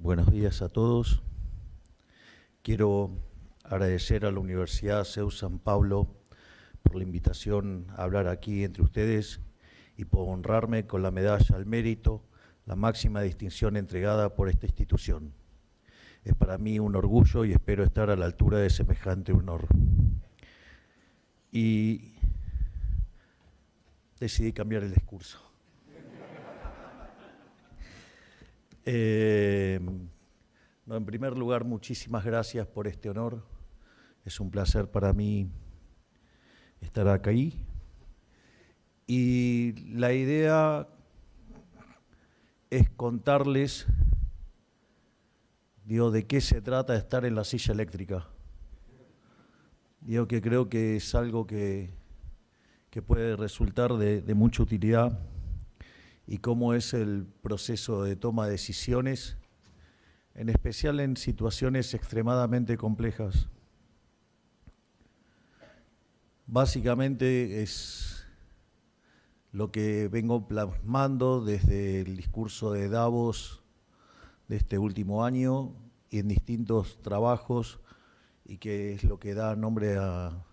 Buenos días a todos. Quiero agradecer a la Universidad CEU San Pablo por la invitación a hablar aquí entre ustedes y por honrarme con la medalla al mérito, la máxima distinción entregada por esta institución. Es para mí un orgullo y espero estar a la altura de semejante honor. Y decidí cambiar el discurso. No, en primer lugar, muchísimas gracias por este honor. Es un placer para mí estar aquí. Y la idea es contarles, de qué se trata de estar en la silla eléctrica. Que creo que es algo que puede resultar de mucha utilidad y cómo es el proceso de toma de decisiones, en especial en situaciones extremadamente complejas. Básicamente es lo que vengo plasmando desde el discurso de Davos de este último año y en distintos trabajos, y que es lo que da nombre a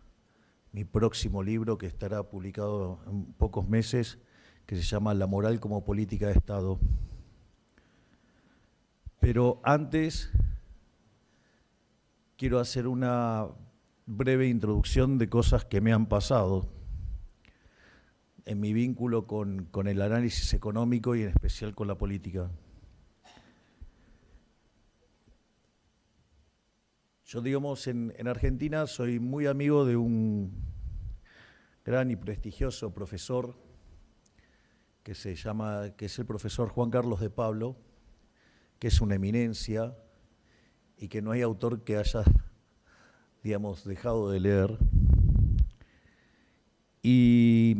mi próximo libro, que estará publicado en pocos meses, que se llama La moral como política de Estado. Pero antes quiero hacer una breve introducción de cosas que me han pasado en mi vínculo con el análisis económico y en especial con la política. Yo, en Argentina soy muy amigo de un gran y prestigioso profesor que es el profesor Juan Carlos de Pablo, que es una eminencia y que no hay autor que haya, dejado de leer. Y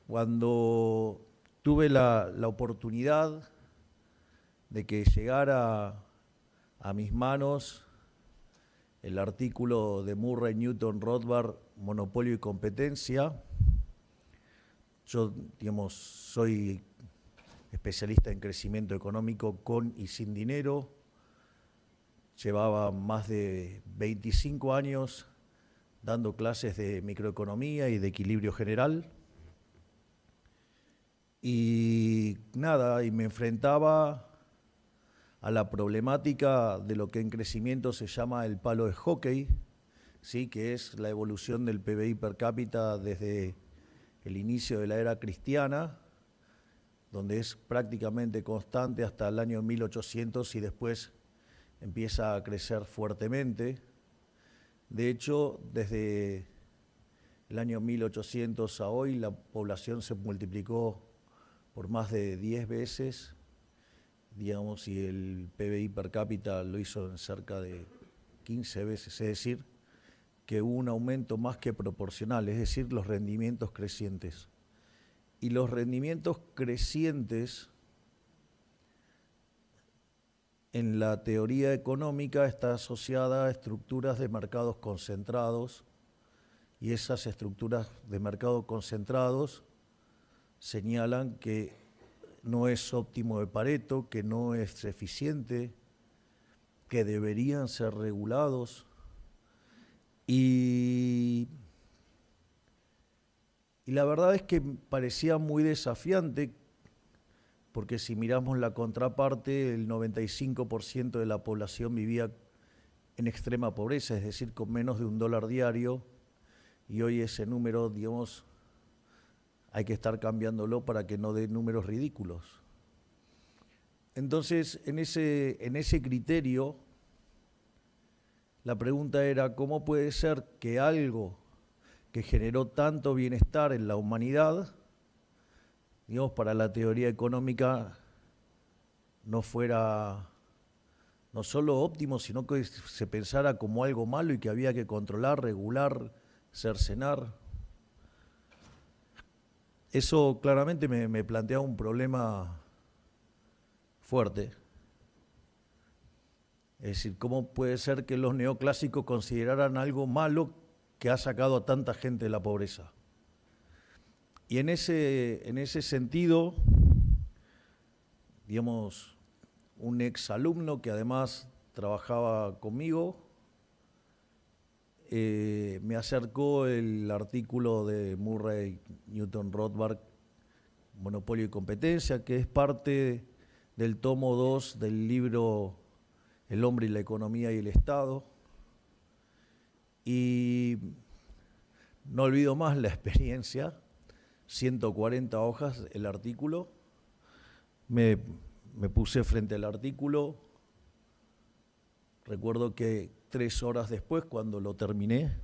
cuando tuve la oportunidad de que llegara a mis manos el artículo de Murray Newton Rothbard, Monopolio y Competencia, yo, soy especialista en crecimiento económico con y sin dinero. Llevaba más de 25 años dando clases de microeconomía y de equilibrio general. Y me enfrentaba a la problemática de lo que en crecimiento se llama el palo de hockey, ¿sí? Que es la evolución del PBI per cápita desde el inicio de la era cristiana, donde es prácticamente constante hasta el año 1800 y después empieza a crecer fuertemente. De hecho, desde el año 1800 a hoy, la población se multiplicó por más de 10 veces, y el PBI per cápita lo hizo en cerca de 15 veces, es decir, que hubo un aumento más que proporcional, es decir, los rendimientos crecientes. Y los rendimientos crecientes en la teoría económica está asociada a estructuras de mercados concentrados, y esas estructuras de mercado concentrados señalan que no es óptimo de Pareto, que no es eficiente, que deberían ser regulados. Y la verdad es que parecía muy desafiante, porque si miramos la contraparte, el 95% de la población vivía en extrema pobreza, es decir, con menos de $1 diario, y hoy ese número, hay que estar cambiándolo para que no dé números ridículos. Entonces, en ese criterio, la pregunta era, ¿cómo puede ser que algo que generó tanto bienestar en la humanidad, para la teoría económica, no fuera no solo óptimo, sino que se pensara como algo malo y que había que controlar, regular, cercenar? Eso claramente me plantea un problema fuerte. Es decir, ¿cómo puede ser que los neoclásicos consideraran algo malo que ha sacado a tanta gente de la pobreza? Y en ese sentido, un ex alumno que además trabajaba conmigo, me acercó el artículo de Murray Newton Rothbard, Monopolio y Competencia, que es parte del tomo 2 del libro El hombre y la economía y el Estado. Y no olvido más la experiencia, 140 hojas el artículo. Me puse frente al artículo. Recuerdo que 3 horas después, cuando lo terminé,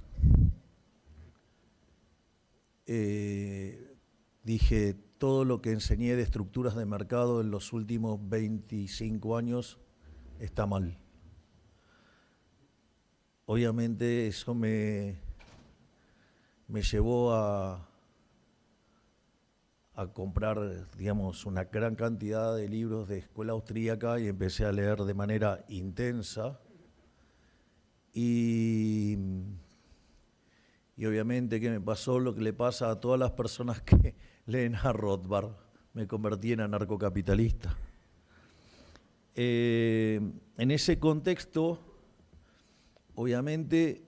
dije, todo lo que enseñé de estructuras de mercado en los últimos 25 años está mal. Obviamente eso me llevó a comprar, digamos, una gran cantidad de libros de escuela austríaca y empecé a leer de manera intensa. Y obviamente que me pasó lo que le pasa a todas las personas que leen a Rothbard. Me convertí en anarcocapitalista. En ese contexto, obviamente,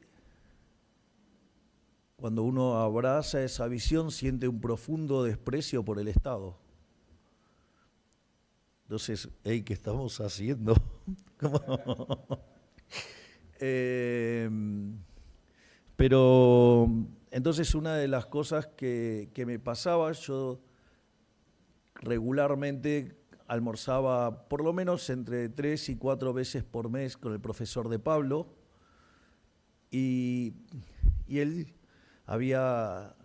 cuando uno abraza esa visión, siente un profundo desprecio por el Estado. Entonces, hey, ¿qué estamos haciendo? Pero entonces una de las cosas que me pasaba, yo regularmente almorzaba por lo menos entre 3 y 4 veces por mes con el profesor de Pablo, y él había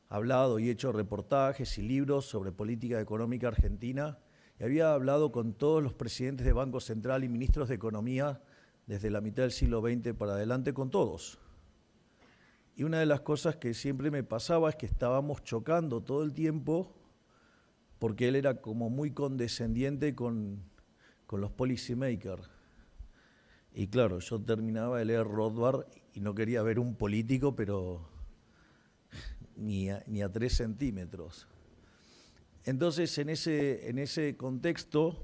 hablado y hecho reportajes y libros sobre política económica argentina, y había hablado con todos los presidentes de Banco Central y ministros de Economía desde la mitad del siglo XX para adelante, con todos. Y una de las cosas que siempre me pasaba es que estábamos chocando todo el tiempo, porque él era como muy condescendiente con los policymakers. Y claro, yo terminaba de leer Rothbard y no quería ver un político, pero ni a 3 centímetros. Entonces, en ese contexto,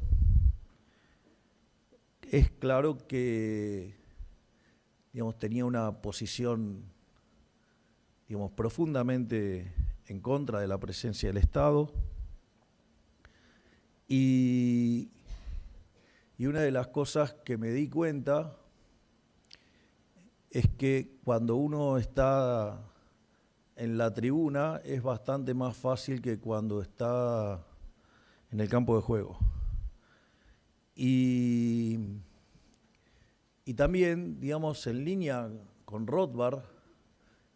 es claro que, digamos, tenía una posición, digamos, profundamente en contra de la presencia del Estado. Y una de las cosas que me di cuenta es que cuando uno está en la tribuna es bastante más fácil que cuando está en el campo de juego. Y también, digamos, en línea con Rothbard,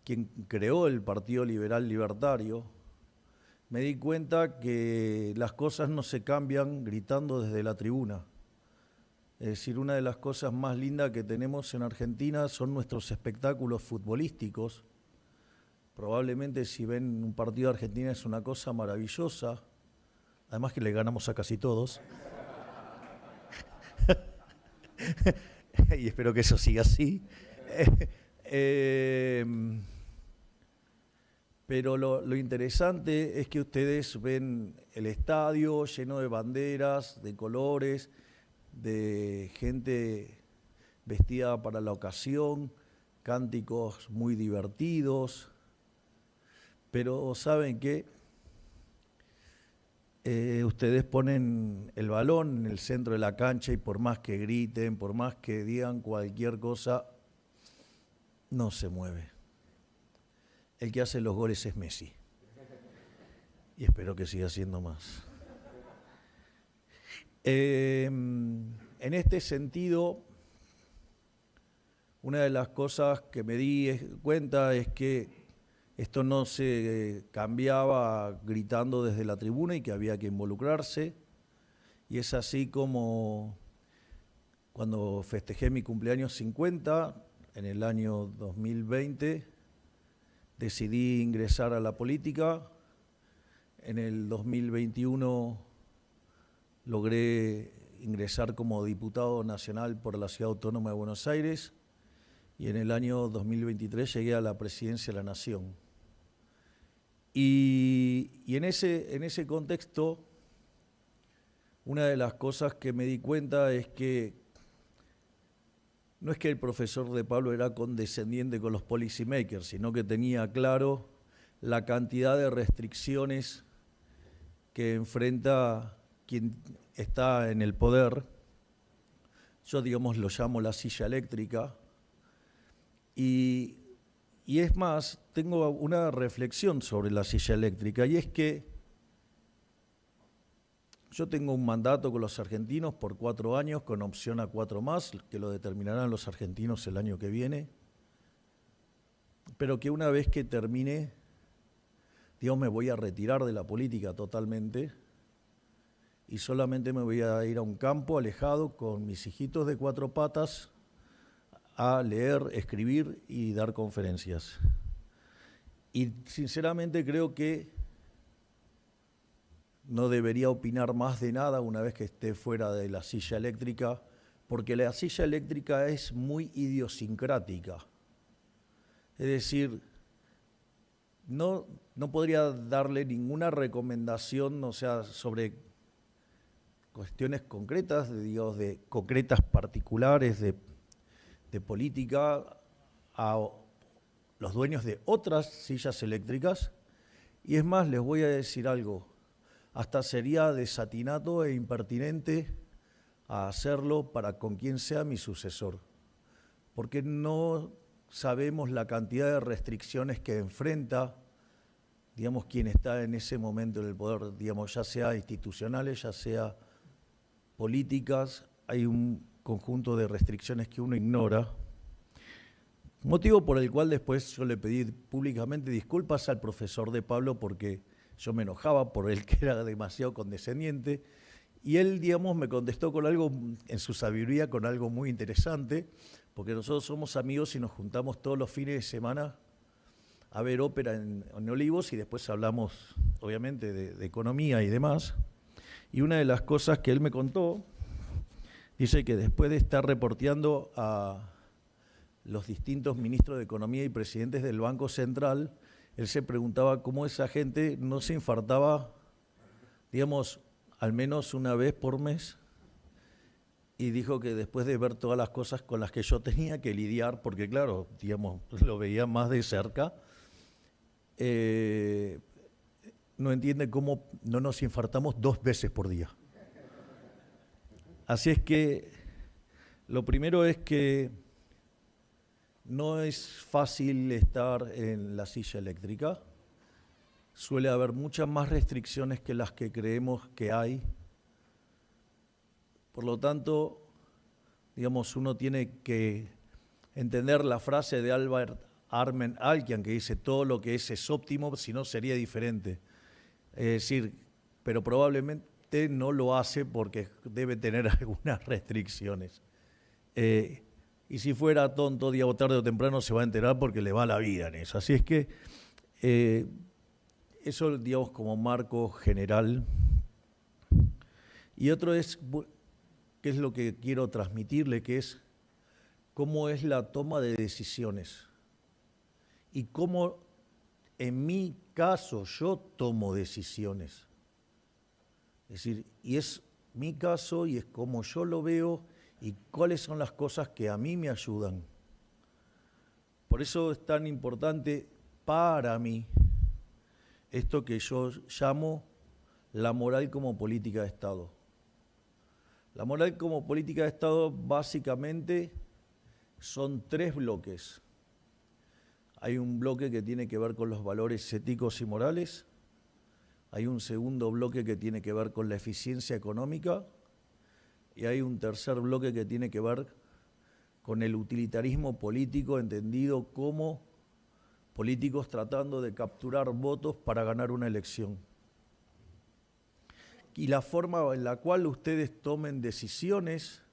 quien creó el Partido Liberal Libertario, me di cuenta que las cosas no se cambian gritando desde la tribuna. Es decir, una de las cosas más lindas que tenemos en Argentina son nuestros espectáculos futbolísticos. Probablemente si ven un partido de Argentina es una cosa maravillosa, además que le ganamos a casi todos. Y espero que eso siga así. Pero lo interesante es que ustedes ven el estadio lleno de banderas, de colores, de gente vestida para la ocasión, cánticos muy divertidos. Pero ¿saben qué? Ustedes ponen el balón en el centro de la cancha y por más que griten, por más que digan cualquier cosa, no se mueve. El que hace los goles es Messi. Y espero que siga siendo más. En este sentido, una de las cosas que me di cuenta es que esto no se cambiaba gritando desde la tribuna y que había que involucrarse. Y es así como cuando festejé mi cumpleaños 50, en el año 2020, decidí ingresar a la política. En el 2021 logré ingresar como diputado nacional por la Ciudad Autónoma de Buenos Aires y en el año 2023 llegué a la presidencia de la Nación. Y en ese contexto, una de las cosas que me di cuenta es que no es que el profesor de Pablo era condescendiente con los policymakers, sino que tenía claro la cantidad de restricciones que enfrenta quien está en el poder. Yo, digamos, lo llamo la silla eléctrica. Y es más, tengo una reflexión sobre la silla eléctrica, y es que yo tengo un mandato con los argentinos por 4 años, con opción a 4 más, que lo determinarán los argentinos el año que viene, pero que una vez que termine, digamos, me voy a retirar de la política totalmente y solamente me voy a ir a un campo alejado con mis hijitos de 4 patas a leer, escribir y dar conferencias. Y sinceramente creo que no debería opinar más de nada una vez que esté fuera de la silla eléctrica, porque la silla eléctrica es muy idiosincrática. Es decir, no podría darle ninguna recomendación, o sea, sobre cuestiones concretas, digamos, de concretas particulares de política a los dueños de otras sillas eléctricas. Y es más, les voy a decir algo, hasta sería desatinato e impertinente a hacerlo para con quien sea mi sucesor, porque no sabemos la cantidad de restricciones que enfrenta, digamos, quien está en ese momento en el poder, digamos, ya sea institucionales, ya sea políticas. Hay un conjunto de restricciones que uno ignora, motivo por el cual después yo le pedí públicamente disculpas al profesor de Pablo porque yo me enojaba por él, que era demasiado condescendiente, y él, digamos, me contestó con algo, en su sabiduría, con algo muy interesante, porque nosotros somos amigos y nos juntamos todos los fines de semana a ver ópera en Olivos y después hablamos, obviamente, de economía y demás. Y una de las cosas que él me contó, dice que después de estar reporteando a los distintos ministros de Economía y presidentes del Banco Central, él se preguntaba cómo esa gente no se infartaba, digamos, al menos una vez por mes, y dijo que después de ver todas las cosas con las que yo tenía que lidiar, porque claro, digamos, lo veía más de cerca, no entiende cómo no nos infartamos 2 veces por día. Así es que lo primero es que no es fácil estar en la silla eléctrica. Suele haber muchas más restricciones que las que creemos que hay. Por lo tanto, digamos, uno tiene que entender la frase de Albert Armen Alkian que dice todo lo que es óptimo, si no sería diferente. Es decir, pero probablemente no lo hace porque debe tener algunas restricciones. Y si fuera tonto, día o tarde o temprano se va a enterar porque le va la vida en eso. Así es que eso, digamos, como marco general. Y otro es, que es lo que quiero transmitirle, que es cómo es la toma de decisiones y cómo en mi caso yo tomo decisiones. Es decir, y es mi caso y es como yo lo veo y cuáles son las cosas que a mí me ayudan. Por eso es tan importante para mí esto que yo llamo la moral como política de Estado. La moral como política de Estado básicamente son 3 bloques. Hay un bloque que tiene que ver con los valores éticos y morales, hay un segundo bloque que tiene que ver con la eficiencia económica y hay un tercer bloque que tiene que ver con el utilitarismo político, entendido como políticos tratando de capturar votos para ganar una elección. Y la forma en la cual ustedes tomen decisiones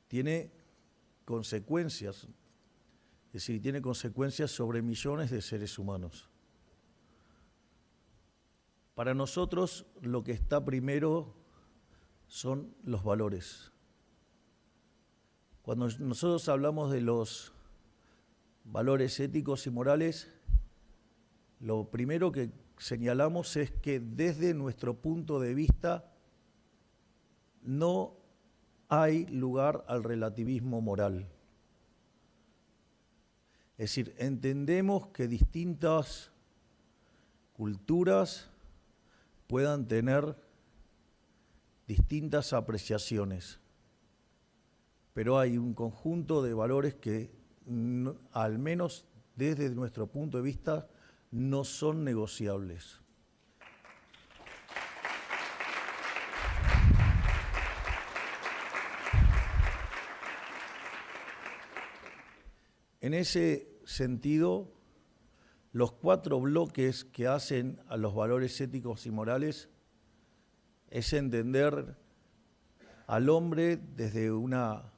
tiene consecuencias, es decir, tiene consecuencias sobre millones de seres humanos. Para nosotros lo que está primero son los valores. Cuando nosotros hablamos de los valores éticos y morales, lo primero que señalamos es que desde nuestro punto de vista no hay lugar al relativismo moral. Es decir, entendemos que distintas culturas puedan tener distintas apreciaciones, pero hay un conjunto de valores que, al menos desde nuestro punto de vista, no son negociables. En ese sentido, los 4 bloques que hacen a los valores éticos y morales es entender al hombre desde una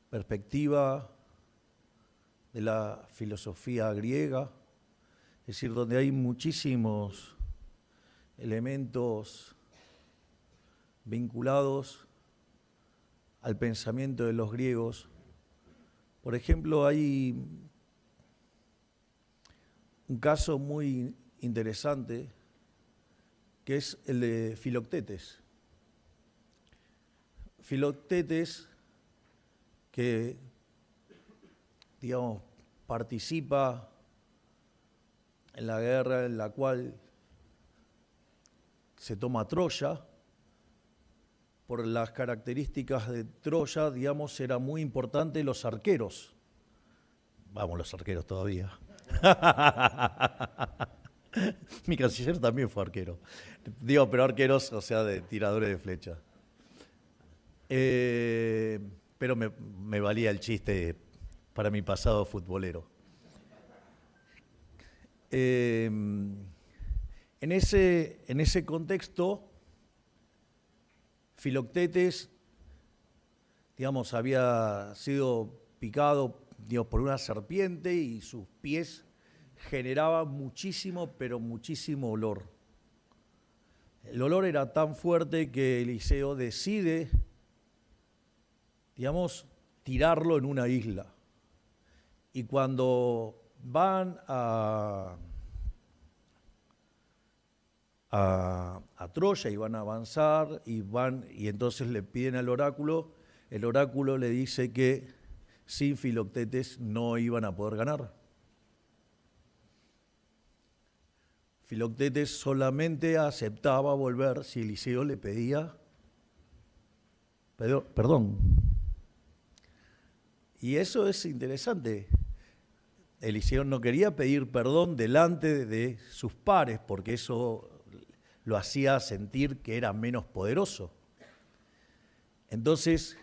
perspectiva de la filosofía griega, es decir, donde hay muchísimos elementos vinculados al pensamiento de los griegos. Por ejemplo, hay un caso muy interesante que es el de Filoctetes. Filoctetes, que, digamos, participa en la guerra en la cual se toma Troya. Por las características de Troya, digamos, era muy importante los arqueros. Vamos, los arqueros todavía. Mi canciller también fue arquero. Digo, pero arqueros, o sea, de tiradores de flecha. Pero me valía el chiste para mi pasado futbolero. En ese contexto, Filoctetes, digamos, había sido picado, digamos, por una serpiente y sus pies generaban muchísimo, pero muchísimo olor. El olor era tan fuerte que Eliseo decide, digamos, tirarlo en una isla. Y cuando van a Troya y van a avanzar y entonces le piden al oráculo, el oráculo le dice que sin Filoctetes no iban a poder ganar. Filoctetes solamente aceptaba volver si Eliseo le pedía perdón. Y eso es interesante. Eliseo no quería pedir perdón delante de sus pares porque eso lo hacía sentir que era menos poderoso. Entonces,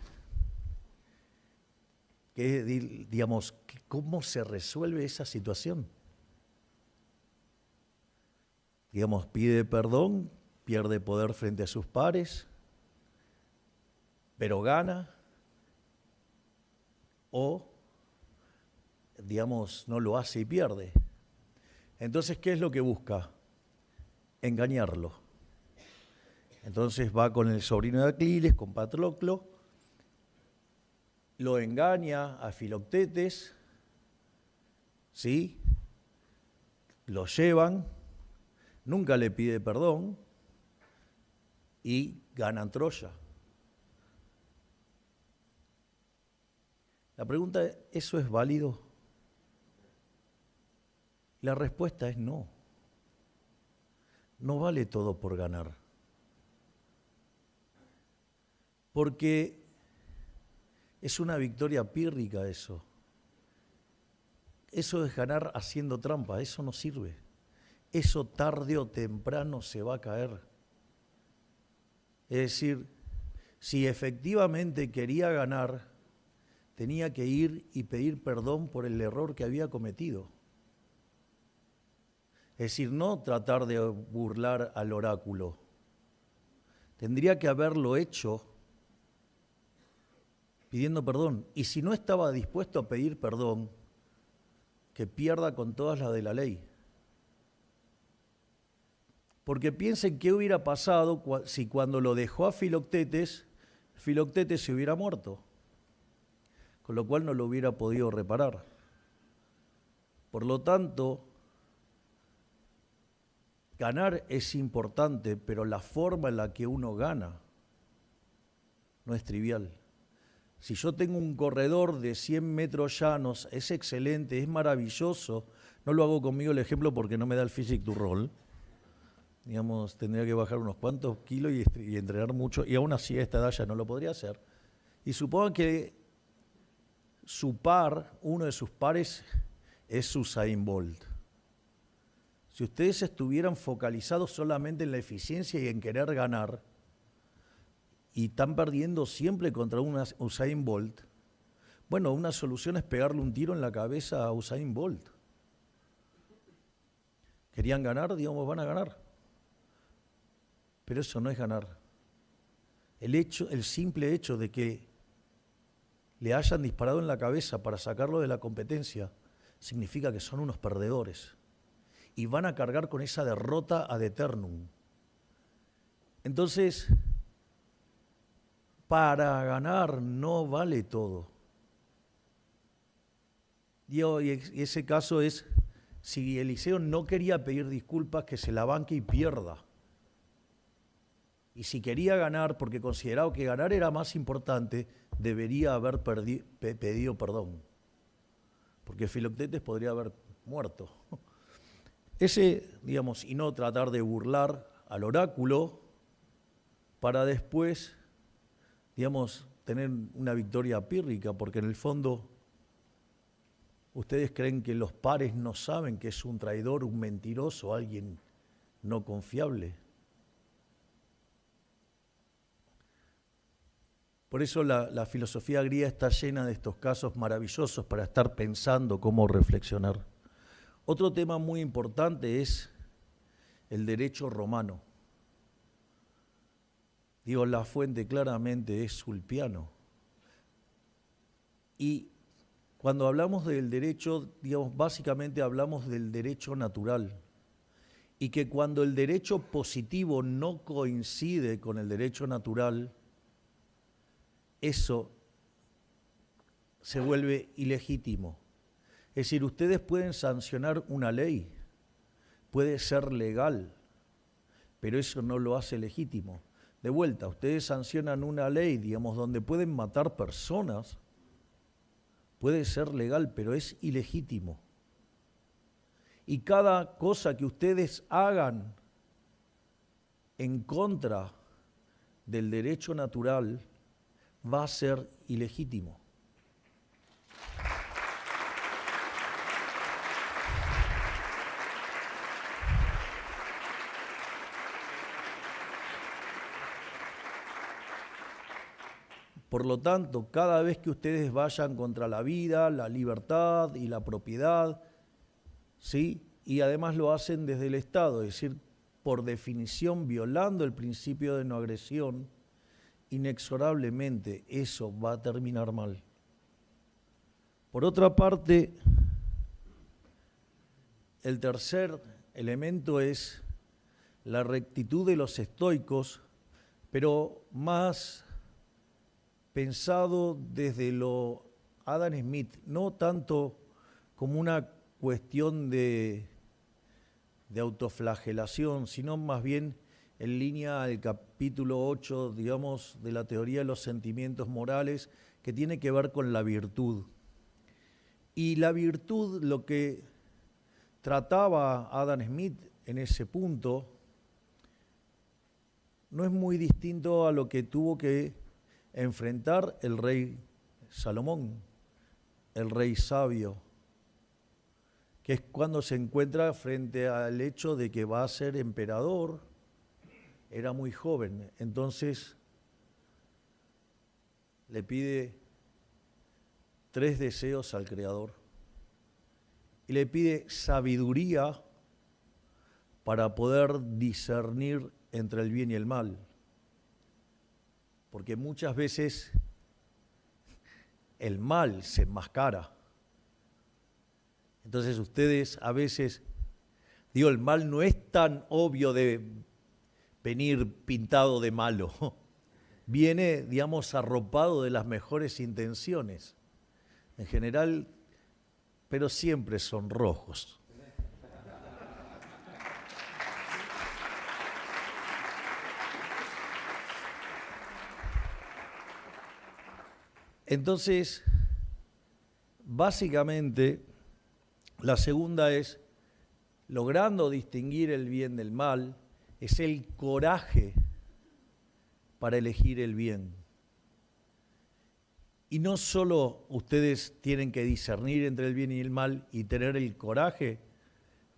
digamos, ¿cómo se resuelve esa situación? Digamos, pide perdón, pierde poder frente a sus pares, pero gana, o, digamos, no lo hace y pierde. Entonces, ¿qué es lo que busca? Engañarlo. Entonces va con el sobrino de Aquiles, con Patroclo, lo engaña a Filoctetes, ¿sí? Lo llevan, nunca le pide perdón y ganan Troya. La pregunta es, ¿eso es válido? La respuesta es no. No vale todo por ganar. Porque es una victoria pírrica eso. Eso es ganar haciendo trampa, eso no sirve. Eso tarde o temprano se va a caer. Es decir, si efectivamente quería ganar, tenía que ir y pedir perdón por el error que había cometido. Es decir, no tratar de burlar al oráculo. Tendría que haberlo hecho pidiendo perdón. Y si no estaba dispuesto a pedir perdón, que pierda con todas las de la ley. Porque piensen qué hubiera pasado si cuando lo dejó a Filoctetes, Filoctetes se hubiera muerto, con lo cual no lo hubiera podido reparar. Por lo tanto, ganar es importante, pero la forma en la que uno gana no es trivial. Si yo tengo un corredor de 100 metros llanos, es excelente, es maravilloso. No lo hago conmigo el ejemplo porque no me da el physique du rol. Digamos, tendría que bajar unos cuantos kilos y entrenar mucho, y aún así a esta edad ya no lo podría hacer. Y supongan que su par, uno de sus pares, es Usain Bolt. Si ustedes estuvieran focalizados solamente en la eficiencia y en querer ganar, y están perdiendo siempre contra un Usain Bolt, bueno, una solución es pegarle un tiro en la cabeza a Usain Bolt. ¿Querían ganar? Digamos, van a ganar. Pero eso no es ganar. El simple hecho de que le hayan disparado en la cabeza para sacarlo de la competencia significa que son unos perdedores y van a cargar con esa derrota ad eternum. Entonces, para ganar no vale todo. Y ese caso es, si Eliseo no quería pedir disculpas, que se la banque y pierda. Y si quería ganar, porque consideraba que ganar era más importante, debería haber pedido perdón. Porque Filoctetes podría haber muerto. Digamos, y no tratar de burlar al oráculo para después, digamos, tener una victoria pírrica, porque en el fondo ustedes creen que los pares no saben que es un traidor, un mentiroso, alguien no confiable. Por eso la filosofía griega está llena de estos casos maravillosos para estar pensando cómo reflexionar. Otro tema muy importante es el derecho romano. Digo, la fuente claramente es Sulpiano. Y cuando hablamos del derecho, digamos, básicamente hablamos del derecho natural. Y que cuando el derecho positivo no coincide con el derecho natural, eso se vuelve ilegítimo. Es decir, ustedes pueden sancionar una ley, puede ser legal, pero eso no lo hace legítimo. De vuelta, ustedes sancionan una ley, digamos, donde pueden matar personas, puede ser legal, pero es ilegítimo. Y cada cosa que ustedes hagan en contra del derecho natural va a ser ilegítimo. Por lo tanto, cada vez que ustedes vayan contra la vida, la libertad y la propiedad, ¿sí? Y además lo hacen desde el Estado, es decir, por definición violando el principio de no agresión, inexorablemente eso va a terminar mal. Por otra parte, el tercer elemento es la rectitud de los estoicos, pero más pensado desde lo Adam Smith, no tanto como una cuestión de autoflagelación, sino más bien en línea al capítulo 8, digamos, de la teoría de los sentimientos morales, que tiene que ver con la virtud. Y la virtud, lo que trataba Adam Smith en ese punto, no es muy distinto a lo que tuvo que enfrentar el rey Salomón, el rey sabio, que es cuando se encuentra frente al hecho de que va a ser emperador. Era muy joven, entonces le pide 3 deseos al Creador y le pide sabiduría para poder discernir entre el bien y el mal. Porque muchas veces el mal se enmascara. Entonces ustedes a veces, digo, el mal no es tan obvio de venir pintado de malo. Viene, digamos, arropado de las mejores intenciones. En general, pero siempre son rojos. Entonces, básicamente, la segunda es, logrando distinguir el bien del mal, es el coraje para elegir el bien. Y no solo ustedes tienen que discernir entre el bien y el mal y tener el coraje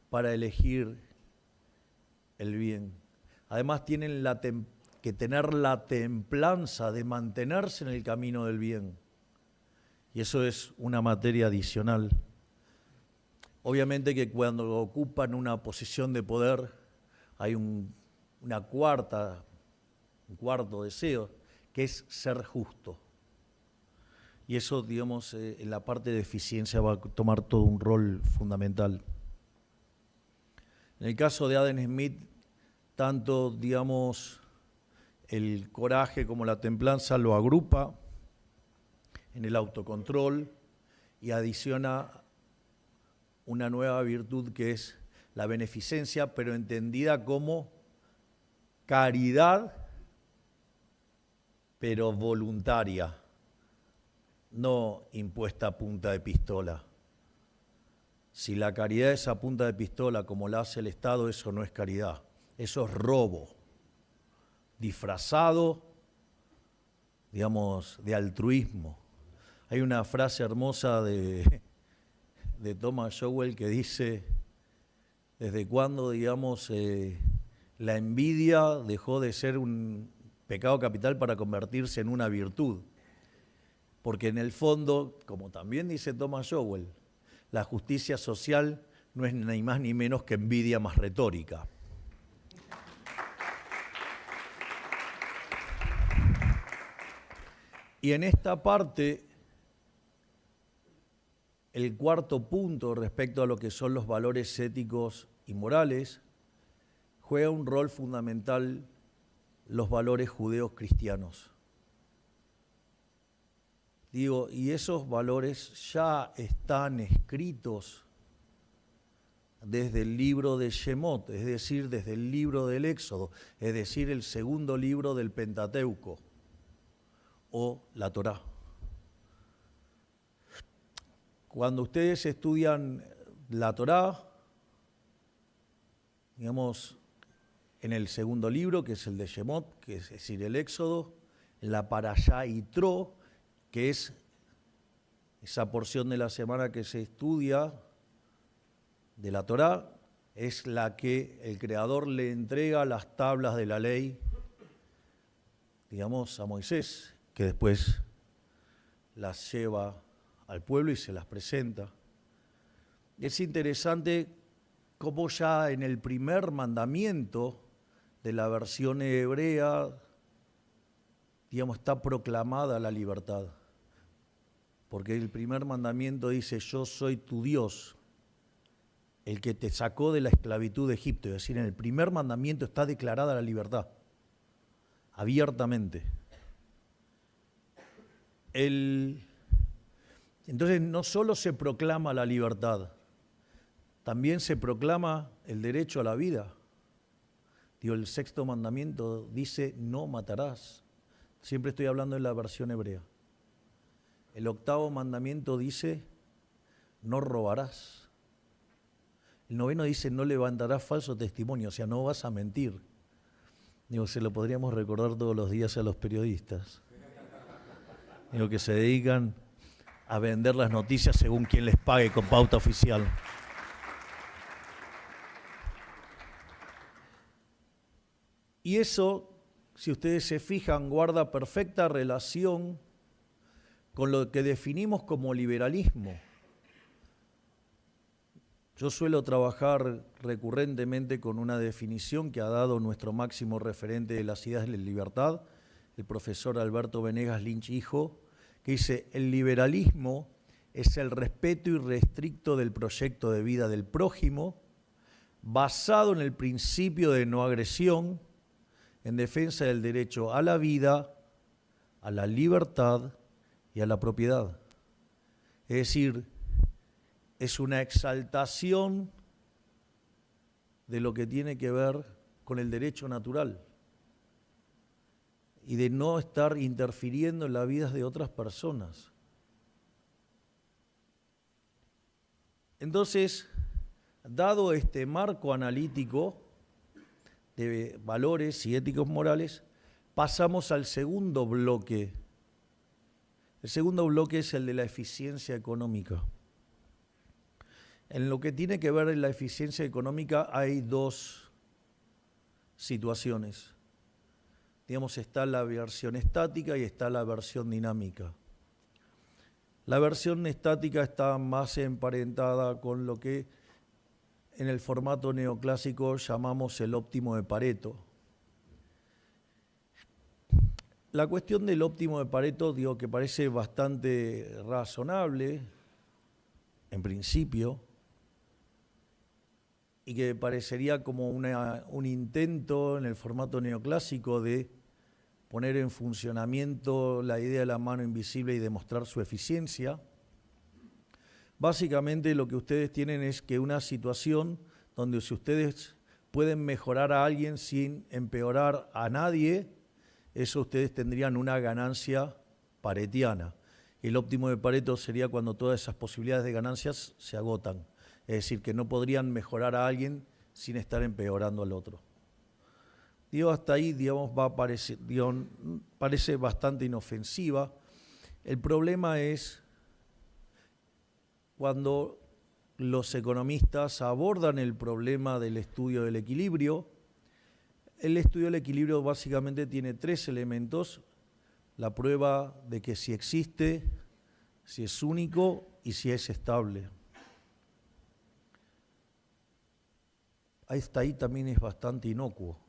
para elegir el bien. Además tienen que tener la templanza de mantenerse en el camino del bien. Y eso es una materia adicional. Obviamente que cuando ocupan una posición de poder hay un cuarto deseo, que es ser justo. Y eso, digamos, en la parte de eficiencia va a tomar todo un rol fundamental. En el caso de Adam Smith, tanto, digamos, el coraje como la templanza lo agrupa en el autocontrol y adiciona una nueva virtud que es la beneficencia, pero entendida como caridad, pero voluntaria, no impuesta a punta de pistola. Si la caridad es a punta de pistola como la hace el Estado, eso no es caridad, eso es robo, disfrazado, digamos, de altruismo. Hay una frase hermosa de Thomas Sowell que dice, ¿desde cuándo, digamos, la envidia dejó de ser un pecado capital para convertirse en una virtud? Porque en el fondo, como también dice Thomas Sowell, la justicia social no es ni más ni menos que envidia más retórica. Y en esta parte, el cuarto punto respecto a lo que son los valores éticos y morales, juega un rol fundamental los valores judeos cristianos. Digo, y esos valores ya están escritos desde el libro de Shemot, es decir, desde el libro del Éxodo, es decir, el segundo libro del Pentateuco o la Torá. Cuando ustedes estudian la Torá, digamos, en el segundo libro, que es el de Shemot, que es decir, el Éxodo, en la Parashá Yitro, que es esa porción de la semana que se estudia de la Torá, es la que el Creador le entrega las tablas de la ley, digamos, a Moisés, que después las lleva al pueblo y se las presenta. Es interesante cómo ya en el primer mandamiento de la versión hebrea, digamos, está proclamada la libertad. Porque el primer mandamiento dice, yo soy tu Dios, el que te sacó de la esclavitud de Egipto. Es decir, en el primer mandamiento está declarada la libertad, abiertamente. Entonces no solo se proclama la libertad, también se proclama el derecho a la vida. Digo, el sexto mandamiento dice, no matarás. Siempre estoy hablando en la versión hebrea. El octavo mandamiento dice, no robarás. El noveno dice, no levantarás falso testimonio, o sea, no vas a mentir. Digo, se lo podríamos recordar todos los días a los periodistas. Digo, que se dedican a vender las noticias según quien les pague con pauta oficial. Y eso, si ustedes se fijan, guarda perfecta relación con lo que definimos como liberalismo. Yo suelo trabajar recurrentemente con una definición que ha dado nuestro máximo referente de las ideas de la libertad, el profesor Alberto Venegas Lynch hijo, que dice, el liberalismo es el respeto irrestricto del proyecto de vida del prójimo, basado en el principio de no agresión, en defensa del derecho a la vida, a la libertad y a la propiedad. Es decir, es una exaltación de lo que tiene que ver con el derecho natural. y de no estar interfiriendo en las vidas de otras personas. Entonces, dado este marco analítico de valores y éticos morales, pasamos al segundo bloque. El segundo bloque es el de la eficiencia económica. En lo que tiene que ver en la eficiencia económica hay dos situaciones. Digamos, está la versión estática y está la versión dinámica. La versión estática está más emparentada con lo que en el formato neoclásico llamamos el óptimo de Pareto. La cuestión del óptimo de Pareto, digo que parece bastante razonable, en principio, y que parecería como un intento en el formato neoclásico de poner en funcionamiento la idea de la mano invisible y demostrar su eficiencia. Básicamente lo que ustedes tienen es que una situación donde si ustedes pueden mejorar a alguien sin empeorar a nadie, eso ustedes tendrían una ganancia paretiana. El óptimo de Pareto sería cuando todas esas posibilidades de ganancias se agotan. Es decir, que no podrían mejorar a alguien sin estar empeorando al otro. Digo, hasta ahí, digamos, parece bastante inofensiva. El problema es cuando los economistas abordan el problema del estudio del equilibrio. El estudio del equilibrio básicamente tiene tres elementos: la prueba de que si existe, si es único y si es estable. Hasta ahí también es bastante inocuo.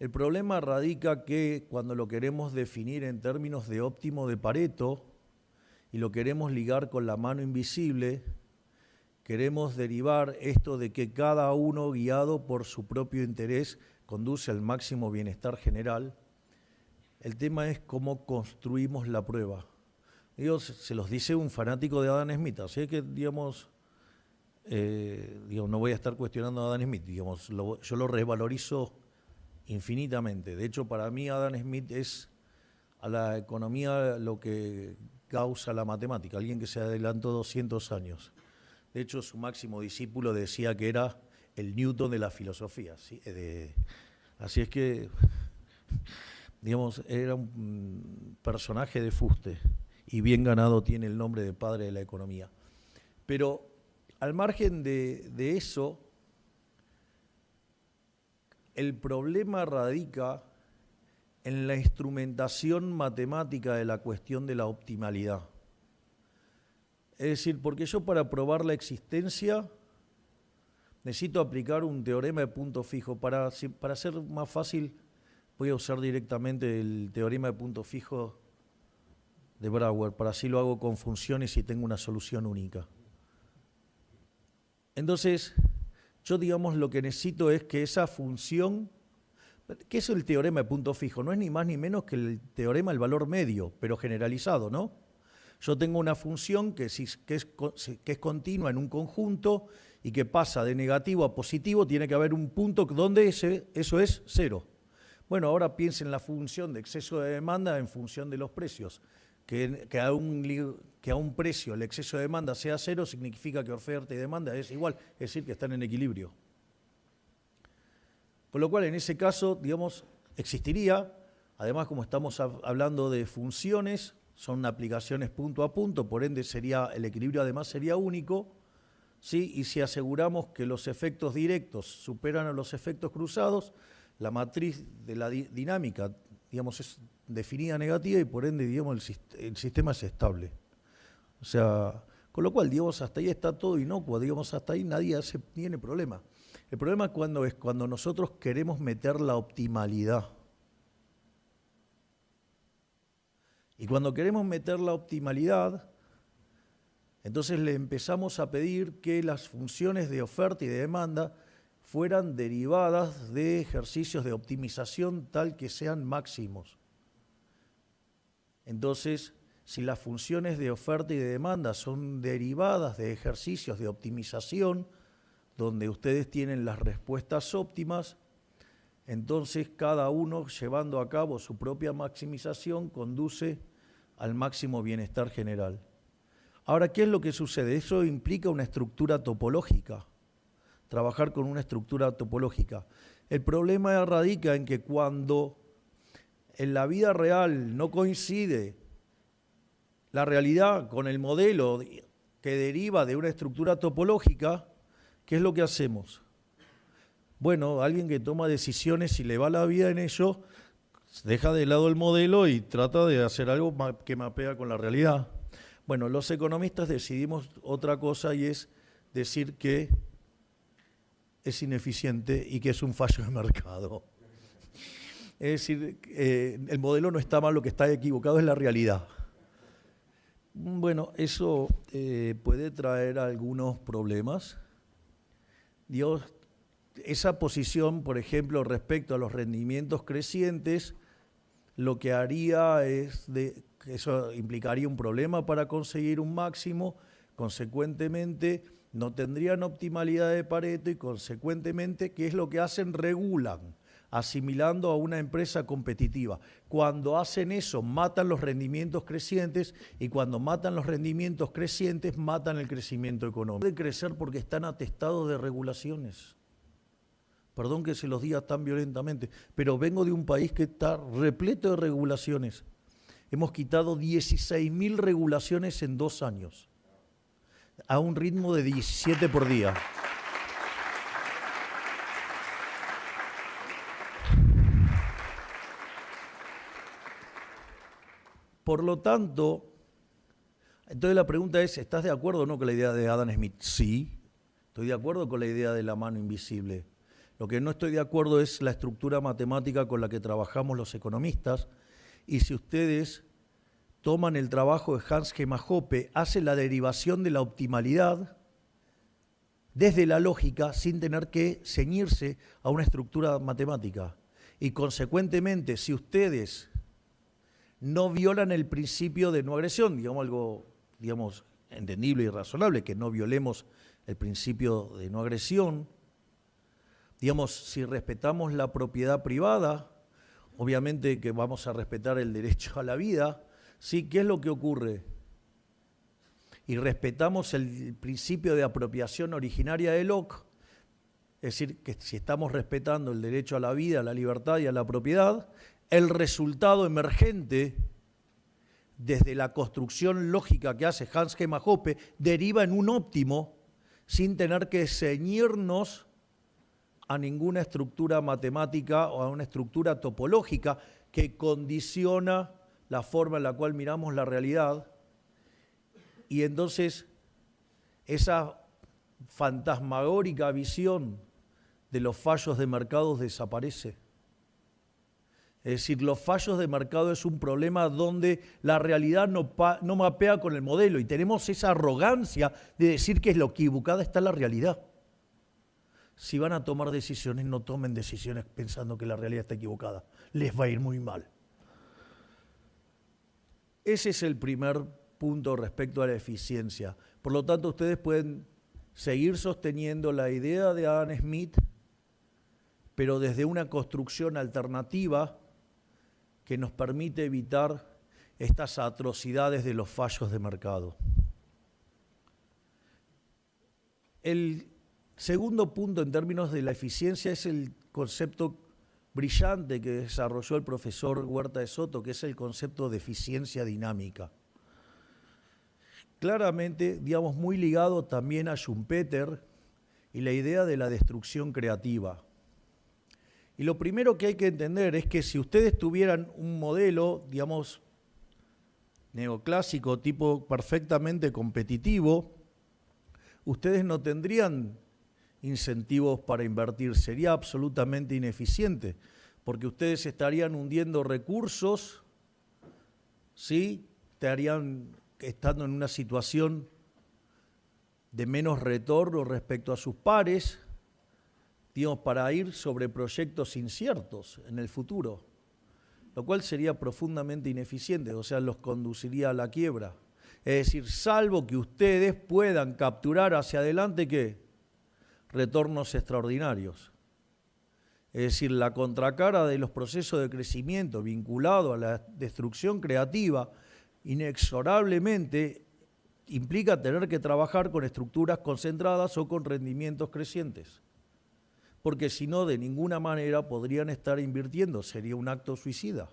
El problema radica que cuando lo queremos definir en términos de óptimo de Pareto y lo queremos ligar con la mano invisible, queremos derivar esto de que cada uno, guiado por su propio interés, conduce al máximo bienestar general. El tema es cómo construimos la prueba. Se los dice un fanático de Adam Smith, así que, digamos, no voy a estar cuestionando a Adam Smith, digamos, yo lo revalorizo infinitamente. De hecho, para mí Adam Smith es a la economía lo que Gauss a la matemática, alguien que se adelantó 200 años. De hecho, su máximo discípulo decía que era el Newton de la filosofía. ¿Sí? Así es que, digamos, era un personaje de fuste y bien ganado tiene el nombre de padre de la economía. Pero al margen de eso, el problema radica en la instrumentación matemática de la cuestión de la optimalidad. Es decir, porque yo para probar la existencia necesito aplicar un teorema de punto fijo. Para hacer más fácil, voy a usar directamente el teorema de punto fijo de Brouwer, para así lo hago con funciones y tengo una solución única. Entonces, yo, digamos, lo que necesito es que esa función, ¿qué es el teorema de punto fijo? No es ni más ni menos que el teorema del valor medio, pero generalizado, ¿no? Yo tengo una función que es continua en un conjunto y que pasa de negativo a positivo, tiene que haber un punto donde eso es cero. Bueno, ahora piensen en la función de exceso de demanda en función de los precios. Que a un precio el exceso de demanda sea cero significa que oferta y demanda es igual, es decir, que están en equilibrio. Con lo cual, en ese caso, digamos, existiría, además, como estamos hablando de funciones, son aplicaciones punto a punto, por ende el equilibrio además sería único, ¿sí? Y si aseguramos que los efectos directos superan a los efectos cruzados, la matriz de la dinámica, digamos, es definida negativa y por ende, digamos, el sistema es estable. O sea, con lo cual, digamos, hasta ahí está todo inocuo, digamos, hasta ahí nadie tiene problema. El problema es cuando nosotros queremos meter la optimalidad. Y cuando queremos meter la optimalidad, entonces le empezamos a pedir que las funciones de oferta y de demanda fueran derivadas de ejercicios de optimización tal que sean máximos. Entonces, si las funciones de oferta y de demanda son derivadas de ejercicios de optimización, donde ustedes tienen las respuestas óptimas, entonces cada uno llevando a cabo su propia maximización conduce al máximo bienestar general. Ahora, ¿qué es lo que sucede? Eso implica una estructura topológica, trabajar con una estructura topológica. El problema radica en que cuando en la vida real no coincide la realidad con el modelo que deriva de una estructura topológica, ¿qué es lo que hacemos? Bueno, alguien que toma decisiones y le va la vida en ello, deja de lado el modelo y trata de hacer algo que mapea con la realidad. Bueno, los economistas decidimos otra cosa y es decir que es ineficiente y que es un fallo de mercado. Es decir, el modelo no está mal, lo que está equivocado es la realidad. Bueno, eso puede traer algunos problemas. Esa posición, por ejemplo, respecto a los rendimientos crecientes, lo que haría es eso implicaría un problema para conseguir un máximo, consecuentemente no tendrían optimalidad de Pareto y consecuentemente, ¿qué es lo que hacen? Regulan, asimilando a una empresa competitiva. Cuando hacen eso, matan los rendimientos crecientes y cuando matan los rendimientos crecientes, matan el crecimiento económico. Pueden crecer porque están atestados de regulaciones. Perdón que se los diga tan violentamente, pero vengo de un país que está repleto de regulaciones. Hemos quitado 16.000 regulaciones en 2 años, a un ritmo de 17 por día. Por lo tanto, entonces la pregunta es, ¿estás de acuerdo o no con la idea de Adam Smith? Sí, estoy de acuerdo con la idea de la mano invisible. Lo que no estoy de acuerdo es la estructura matemática con la que trabajamos los economistas, y si ustedes toman el trabajo de Hans Gemma-Hoppe, hace la derivación de la optimalidad desde la lógica sin tener que ceñirse a una estructura matemática. Y consecuentemente, si ustedes no violan el principio de no agresión, digamos algo entendible y razonable, que no violemos el principio de no agresión, digamos, si respetamos la propiedad privada, obviamente que vamos a respetar el derecho a la vida, ¿sí? ¿Qué es lo que ocurre? Y respetamos el principio de apropiación originaria de Locke, es decir, que si estamos respetando el derecho a la vida, a la libertad y a la propiedad, el resultado emergente desde la construcción lógica que hace Hans Gemma-Hoppe deriva en un óptimo sin tener que ceñirnos a ninguna estructura matemática o a una estructura topológica que condiciona la forma en la cual miramos la realidad. Y entonces esa fantasmagórica visión de los fallos de mercados desaparece. Es decir, los fallos de mercado es un problema donde la realidad no mapea con el modelo y tenemos esa arrogancia de decir que es lo equivocada está la realidad. Si van a tomar decisiones, no tomen decisiones pensando que la realidad está equivocada. Les va a ir muy mal. Ese es el primer punto respecto a la eficiencia. Por lo tanto, ustedes pueden seguir sosteniendo la idea de Adam Smith, pero desde una construcción alternativa que nos permite evitar estas atrocidades de los fallos de mercado. El segundo punto en términos de la eficiencia es el concepto brillante que desarrolló el profesor Huerta de Soto, que es el concepto de eficiencia dinámica. Claramente, digamos, muy ligado también a Schumpeter y la idea de la destrucción creativa. Y lo primero que hay que entender es que si ustedes tuvieran un modelo, digamos, neoclásico, tipo perfectamente competitivo, ustedes no tendrían incentivos para invertir, sería absolutamente ineficiente, porque ustedes estarían hundiendo recursos, ¿sí? Estarían estando en una situación de menos retorno respecto a sus pares, digamos, para ir sobre proyectos inciertos en el futuro, lo cual sería profundamente ineficiente, o sea, los conduciría a la quiebra. Es decir, salvo que ustedes puedan capturar hacia adelante, ¿qué? Retornos extraordinarios. Es Es decir, la contracara de los procesos de crecimiento vinculado a la destrucción creativa, inexorablemente implica tener que trabajar con estructuras concentradas o con rendimientos crecientes. Porque si no, de ninguna manera podrían estar invirtiendo, sería un acto suicida.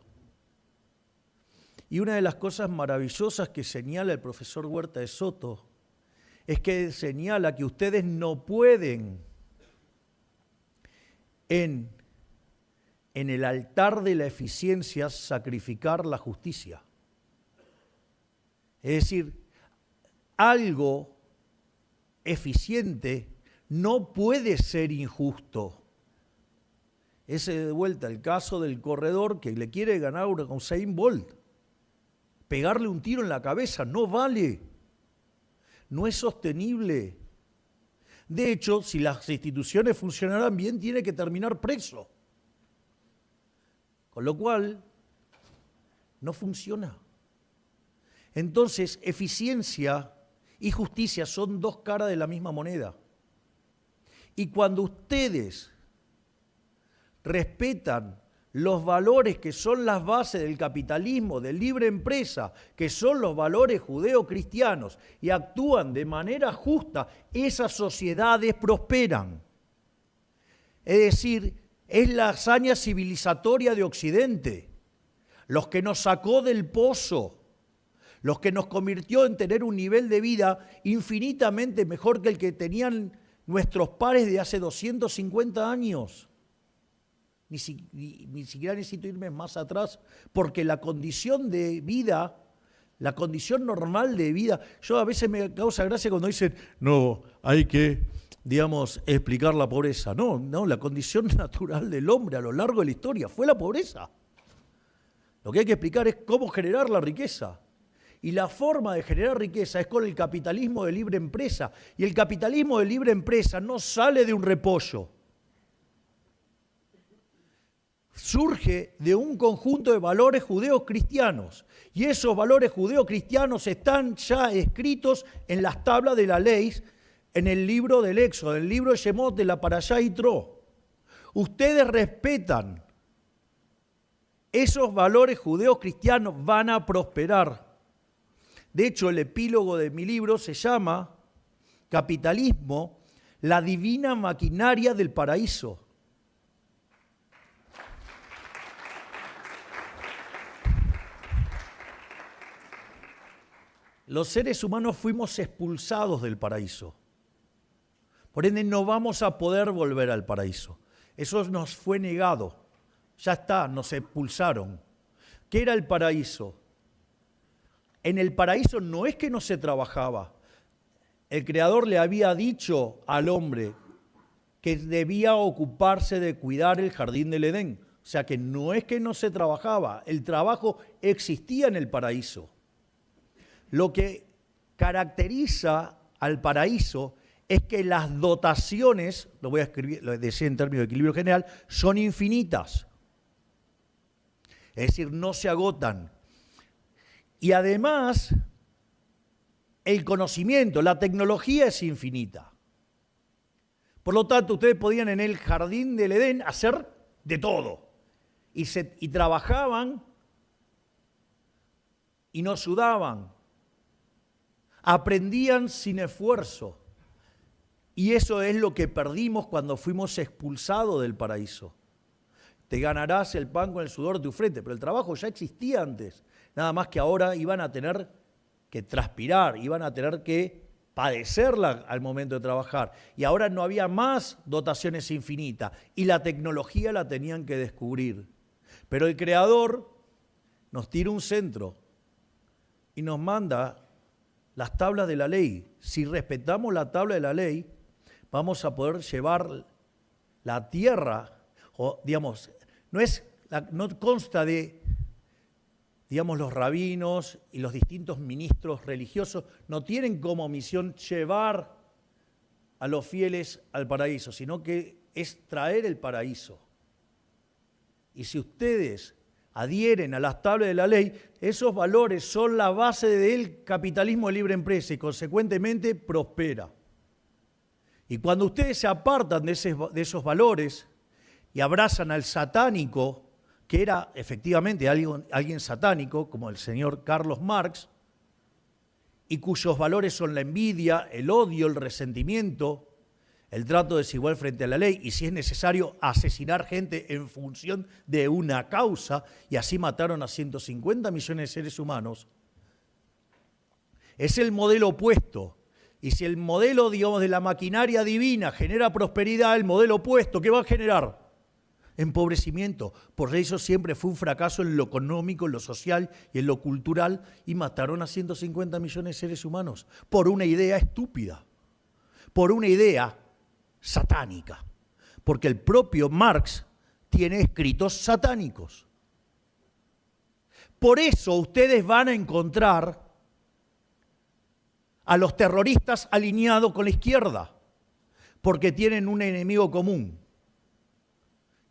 Y una de las cosas maravillosas que señala el profesor Huerta de Soto es que señala que ustedes no pueden en el altar de la eficiencia sacrificar la justicia. Es decir, algo eficiente no puede ser injusto. Ese de vuelta el caso del corredor que le quiere ganar a Usain Bolt. Pegarle un tiro en la cabeza no vale, no es sostenible. De hecho, si las instituciones funcionaran bien, tiene que terminar preso. Con lo cual, no funciona. Entonces, eficiencia y justicia son dos caras de la misma moneda. Y cuando ustedes respetan los valores que son las bases del capitalismo, de libre empresa, que son los valores judeo-cristianos, y actúan de manera justa, esas sociedades prosperan. Es decir, es la hazaña civilizatoria de Occidente, los que nos sacó del pozo, los que nos convirtió en tener un nivel de vida infinitamente mejor que el que tenían nuestros pares de hace 250 años. Ni siquiera necesito irme más atrás, porque la condición de vida, la condición normal de vida, yo a veces me causa gracia cuando dicen, no, hay que, digamos, explicar la pobreza. No, la condición natural del hombre a lo largo de la historia fue la pobreza. Lo que hay que explicar es cómo generar la riqueza. Y la forma de generar riqueza es con el capitalismo de libre empresa. Y el capitalismo de libre empresa no sale de un repollo. Surge de un conjunto de valores judeocristianos. Y esos valores judeocristianos están ya escritos en las tablas de la ley, en el libro del Éxodo, en el libro de Shemot, de la Parashá Yitro. Ustedes respetan esos valores judeocristianos, van a prosperar. De hecho, el epílogo de mi libro se llama Capitalismo, la divina maquinaria del paraíso. Los seres humanos fuimos expulsados del paraíso. Por ende, no vamos a poder volver al paraíso. Eso nos fue negado. Ya está, nos expulsaron. ¿Qué era el paraíso? En el paraíso no es que no se trabajaba. El Creador le había dicho al hombre que debía ocuparse de cuidar el jardín del Edén. O sea que no es que no se trabajaba, el trabajo existía en el paraíso. Lo que caracteriza al paraíso es que las dotaciones, lo voy a escribir, lo decía en términos de equilibrio general, son infinitas. Es decir, no se agotan. Y además, el conocimiento, la tecnología es infinita. Por lo tanto, ustedes podían en el jardín del Edén hacer de todo. Y trabajaban y no sudaban. Aprendían sin esfuerzo. Y eso es lo que perdimos cuando fuimos expulsados del paraíso. Te ganarás el pan con el sudor de tu frente, pero el trabajo ya existía antes. Nada más que ahora iban a tener que transpirar, iban a tener que padecerla al momento de trabajar. Y ahora no había más dotaciones infinitas y la tecnología la tenían que descubrir. Pero el Creador nos tira un centro y nos manda las tablas de la ley. Si respetamos la tabla de la ley, vamos a poder llevar la tierra, o digamos, no consta de, digamos, los rabinos y los distintos ministros religiosos, no tienen como misión llevar a los fieles al paraíso, sino que es traer el paraíso. Y si ustedes adhieren a las tablas de la ley, esos valores son la base del capitalismo de libre empresa y consecuentemente prospera. Y cuando ustedes se apartan de esos valores y abrazan al satánico, que era efectivamente alguien satánico, como el señor Carlos Marx, y cuyos valores son la envidia, el odio, el resentimiento, el trato desigual frente a la ley, y si es necesario asesinar gente en función de una causa, y así mataron a 150 millones de seres humanos, es el modelo opuesto. Y si el modelo, digamos, de la maquinaria divina genera prosperidad, el modelo opuesto, ¿qué va a generar? Empobrecimiento. Por eso siempre fue un fracaso en lo económico, en lo social y en lo cultural, y mataron a 150 millones de seres humanos por una idea estúpida, por una idea satánica, porque el propio Marx tiene escritos satánicos. Por eso ustedes van a encontrar a los terroristas alineados con la izquierda, porque tienen un enemigo común,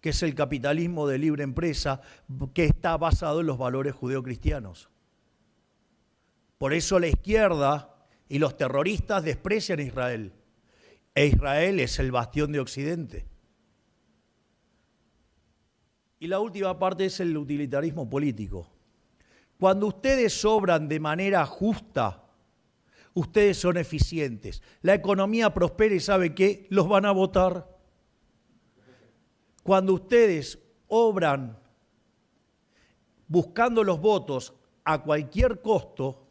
que es el capitalismo de libre empresa, que está basado en los valores judeocristianos. Por eso la izquierda y los terroristas desprecian a Israel, e Israel es el bastión de Occidente. Y la última parte es el utilitarismo político. Cuando ustedes obran de manera justa, ustedes son eficientes. La economía prospera y ¿sabe qué? Los van a votar. Cuando ustedes obran buscando los votos a cualquier costo,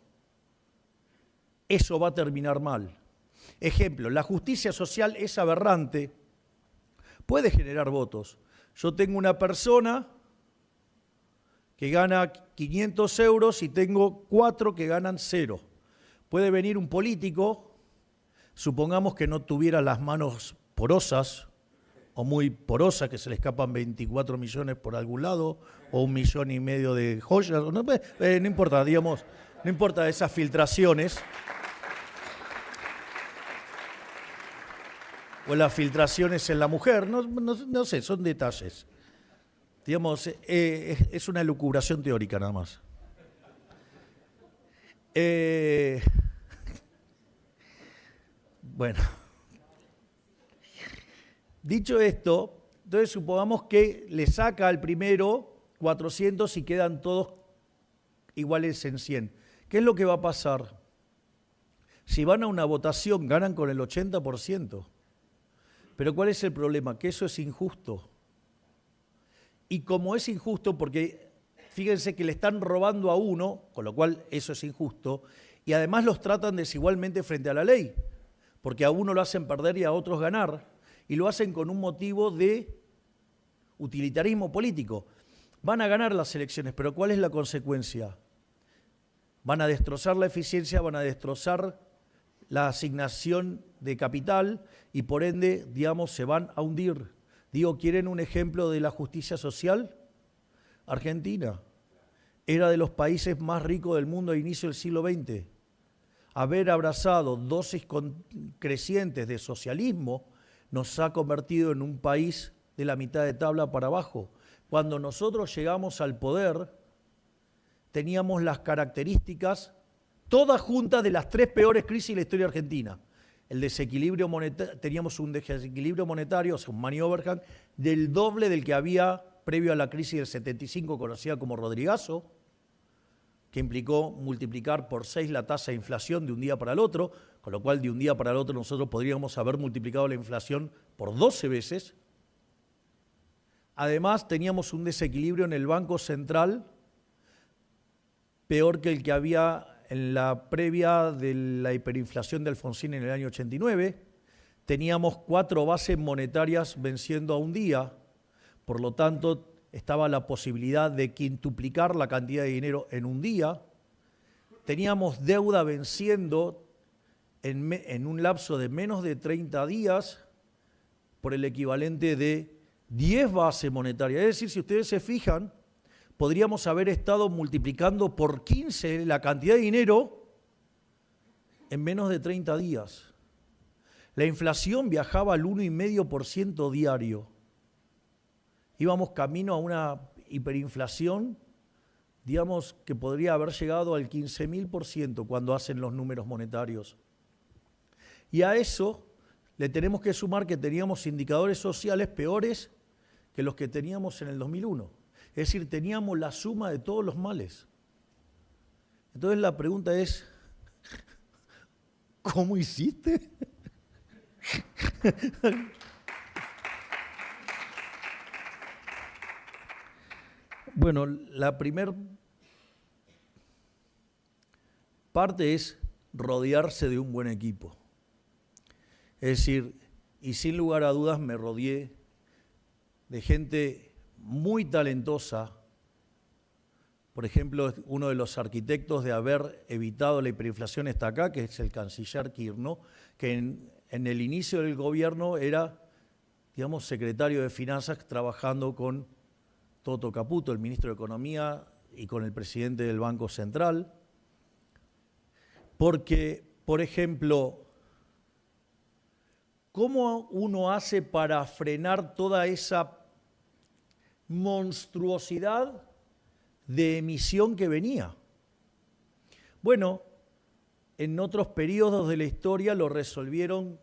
eso va a terminar mal. Ejemplo, la justicia social es aberrante, puede generar votos. Yo tengo una persona que gana 500 euros y tengo 4 que ganan 0. Puede venir un político, supongamos que no tuviera las manos porosas o muy porosas, que se le escapan 24 millones por algún lado, o 1,5 millones de joyas, no importa, digamos, no importa esas filtraciones. O las filtraciones en la mujer, no sé, son detalles. Digamos, es una elucubración teórica nada más. Bueno, dicho esto, entonces supongamos que le saca al primero 400 y quedan todos iguales en 100. ¿Qué es lo que va a pasar? Si van a una votación, ganan con el 80%. Pero ¿cuál es el problema? Que eso es injusto. Y como es injusto, porque fíjense que le están robando a uno, con lo cual eso es injusto, y además los tratan desigualmente frente a la ley, porque a uno lo hacen perder y a otros ganar, y lo hacen con un motivo de utilitarismo político. Van a ganar las elecciones, pero ¿cuál es la consecuencia? Van a destrozar la eficiencia, van a destrozar la asignación de capital y por ende, digamos, se van a hundir. Digo, ¿quieren un ejemplo de la justicia social? Argentina era de los países más ricos del mundo a inicio del siglo XX. Haber abrazado dosis crecientes de socialismo nos ha convertido en un país de la mitad de tabla para abajo. Cuando nosotros llegamos al poder, teníamos las características todas juntas de las 3 peores crisis de la historia argentina. El desequilibrio monetario, teníamos un desequilibrio monetario, o sea, un money overhang, del doble del que había previo a la crisis del 75, conocida como Rodrigazo, que implicó multiplicar por 6 la tasa de inflación de un día para el otro, con lo cual de un día para el otro nosotros podríamos haber multiplicado la inflación por 12 veces. Además, teníamos un desequilibrio en el Banco Central peor que el que había en la previa de la hiperinflación de Alfonsín en el año 89, teníamos 4 bases monetarias venciendo a un día, por lo tanto estaba la posibilidad de quintuplicar la cantidad de dinero en un día, teníamos deuda venciendo en un lapso de menos de 30 días por el equivalente de 10 bases monetarias. Es decir, si ustedes se fijan, podríamos haber estado multiplicando por 15 la cantidad de dinero en menos de 30 días. La inflación viajaba al 1,5% diario. Íbamos camino a una hiperinflación, digamos, que podría haber llegado al 15.000% cuando hacen los números monetarios. Y a eso le tenemos que sumar que teníamos indicadores sociales peores que los que teníamos en el 2001. Es decir, teníamos la suma de todos los males. Entonces la pregunta es, ¿cómo hiciste? Bueno, la primera parte es rodearse de un buen equipo. Es decir, y sin lugar a dudas me rodeé de gente muy talentosa. Por ejemplo, uno de los arquitectos de haber evitado la hiperinflación está acá, que es el canciller Kirchner, que en el inicio del gobierno era, digamos, secretario de Finanzas trabajando con Toto Caputo, el ministro de Economía, y con el presidente del Banco Central. Porque, por ejemplo, ¿cómo uno hace para frenar toda esa monstruosidad de emisión que venía? Bueno, en otros periodos de la historia lo resolvieron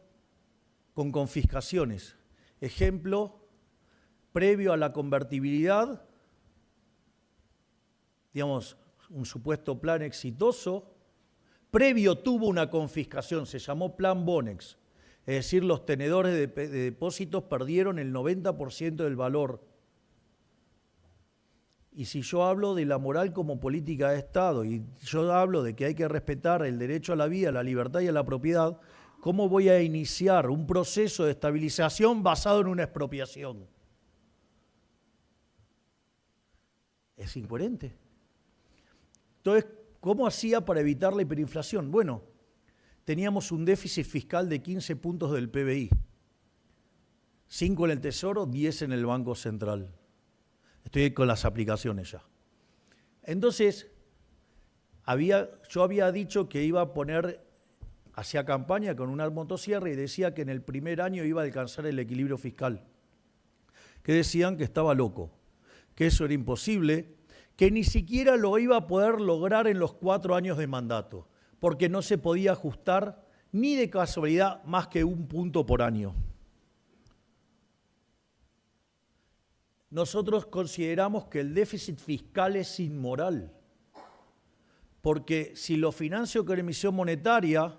con confiscaciones. Ejemplo, previo a la convertibilidad, digamos, un supuesto plan exitoso, previo tuvo una confiscación, se llamó Plan Bonex. Es decir, los tenedores de depósitos perdieron el 90% del valor. Y si yo hablo de la moral como política de Estado y yo hablo de que hay que respetar el derecho a la vida, a la libertad y a la propiedad, ¿cómo voy a iniciar un proceso de estabilización basado en una expropiación? Es incoherente. Entonces, ¿cómo hacía para evitar la hiperinflación? Bueno, teníamos un déficit fiscal de 15 puntos del PBI, 5 en el Tesoro, 10 en el Banco Central. Estoy con las aplicaciones ya. Entonces, yo había dicho que iba a poner, hacía campaña con una motosierra y decía que en el primer año iba a alcanzar el equilibrio fiscal. Que decían que estaba loco, que eso era imposible, que ni siquiera lo iba a poder lograr en los 4 años de mandato, porque no se podía ajustar ni de casualidad más que 1 punto por año. Nosotros consideramos que el déficit fiscal es inmoral, porque si lo financio con emisión monetaria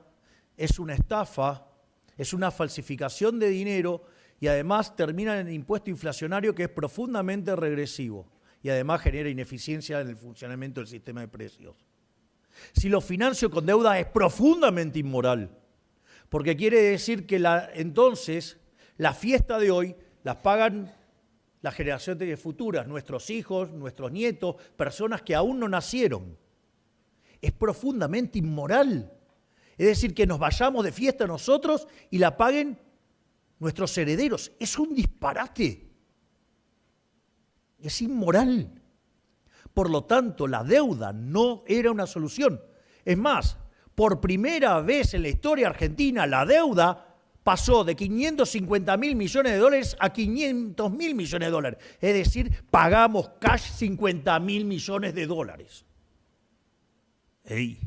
es una estafa, es una falsificación de dinero y además termina en el impuesto inflacionario que es profundamente regresivo y además genera ineficiencia en el funcionamiento del sistema de precios. Si lo financio con deuda es profundamente inmoral, porque quiere decir que entonces la fiesta de hoy la pagan las generaciones futuras, nuestros hijos, nuestros nietos, personas que aún no nacieron. Es profundamente inmoral. Es decir, que nos vayamos de fiesta nosotros y la paguen nuestros herederos. Es un disparate. Es inmoral. Por lo tanto, la deuda no era una solución. Es más, por primera vez en la historia argentina, la deuda pasó de 550.000 millones de dólares a 500.000 millones de dólares. Es decir, pagamos cash 50.000 millones de dólares. ¡Ey!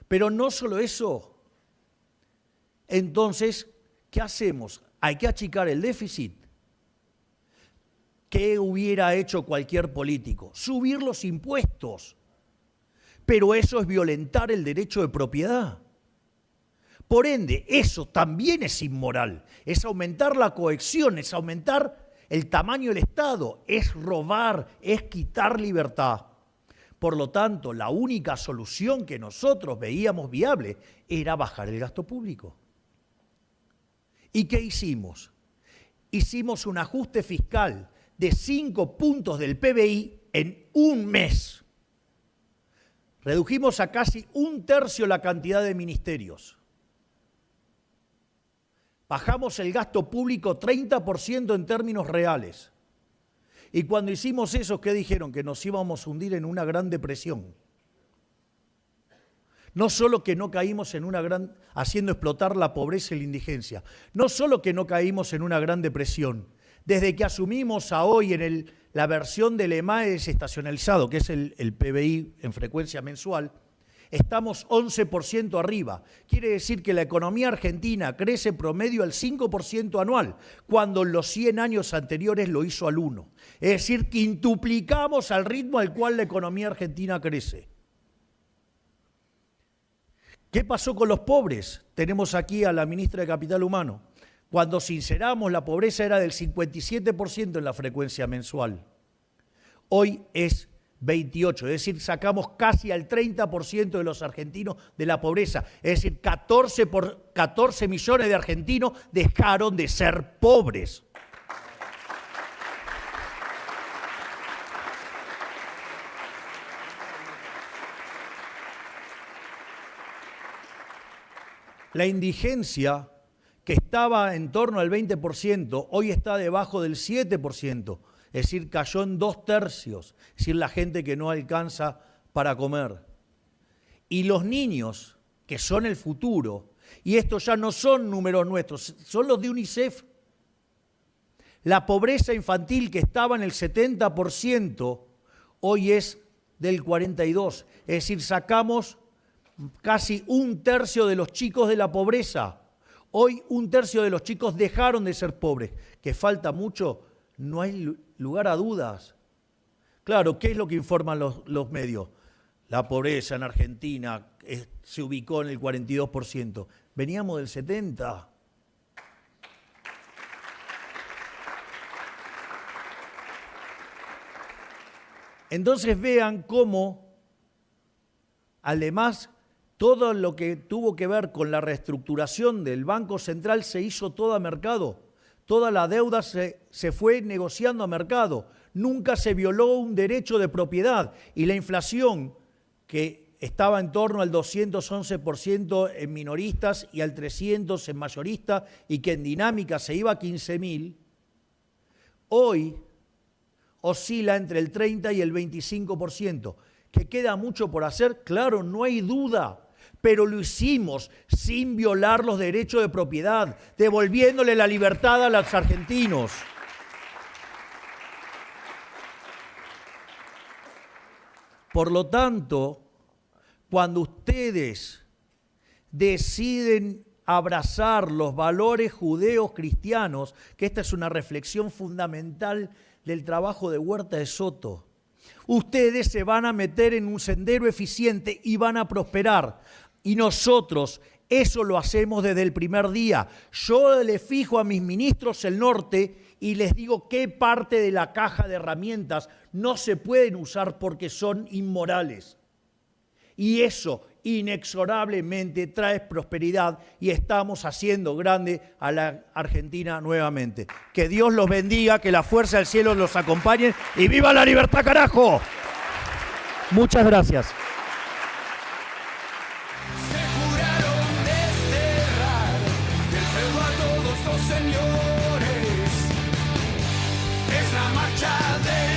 Pero no solo eso. Entonces, ¿qué hacemos? Hay que achicar el déficit. ¿Qué hubiera hecho cualquier político? Subir los impuestos. Pero eso es violentar el derecho de propiedad. Por ende, eso también es inmoral. Es aumentar la cohesión, es aumentar el tamaño del Estado, es robar, es quitar libertad. Por lo tanto, la única solución que nosotros veíamos viable era bajar el gasto público. ¿Y qué hicimos? Hicimos un ajuste fiscal de 5 puntos del PBI en un mes. Redujimos a casi 1/3 la cantidad de ministerios. Bajamos el gasto público 30% en términos reales. Y cuando hicimos eso, ¿qué dijeron? Que nos íbamos a hundir en una gran depresión. No solo que no caímos en haciendo explotar la pobreza y la indigencia, no solo que no caímos en una gran depresión, desde que asumimos a hoy en la versión del EMAE desestacionalizado, que es el PBI en frecuencia mensual, Estamos 11% arriba. Quiere decir que la economía argentina crece promedio al 5% anual, cuando en los 100 años anteriores lo hizo al 1%. Es decir, quintuplicamos al ritmo al cual la economía argentina crece. ¿Qué pasó con los pobres? Tenemos aquí a la ministra de Capital Humano. Cuando sinceramos, la pobreza era del 57% en la frecuencia mensual. Hoy es 28%, es decir, sacamos casi al 30% de los argentinos de la pobreza. Es decir, 14 millones de argentinos dejaron de ser pobres. La indigencia, que estaba en torno al 20%, hoy está debajo del 7%. Es decir, cayó en 2/3, es decir, la gente que no alcanza para comer. Y los niños, que son el futuro, y estos ya no son números nuestros, son los de UNICEF. La pobreza infantil, que estaba en el 70%, hoy es del 42%. Es decir, sacamos casi 1/3 de los chicos de la pobreza. Hoy 1/3 de los chicos dejaron de ser pobres. ¿Que falta mucho? No hay lugar a dudas. Claro, ¿qué es lo que informan los medios? La pobreza en Argentina se ubicó en el 42%. Veníamos del 70%. Entonces vean cómo, además, todo lo que tuvo que ver con la reestructuración del Banco Central se hizo todo a mercado. Toda la deuda se fue negociando a mercado. Nunca se violó un derecho de propiedad. Y la inflación, que estaba en torno al 211% en minoristas y al 300% en mayoristas, y que en dinámica se iba a 15.000, hoy oscila entre el 30 y el 25%. ¿Que queda mucho por hacer? Claro, no hay duda. Pero lo hicimos sin violar los derechos de propiedad, devolviéndole la libertad a los argentinos. Por lo tanto, cuando ustedes deciden abrazar los valores judeos cristianos, que esta es una reflexión fundamental del trabajo de Huerta de Soto, ustedes se van a meter en un sendero eficiente y van a prosperar. Y nosotros eso lo hacemos desde el primer día. Yo le fijo a mis ministros el norte y les digo qué parte de la caja de herramientas no se pueden usar porque son inmorales. Y eso inexorablemente trae prosperidad y estamos haciendo grande a la Argentina nuevamente. Que Dios los bendiga, que la fuerza del cielo los acompañe y ¡viva la libertad, carajo! Muchas gracias. Señores, es la marcha de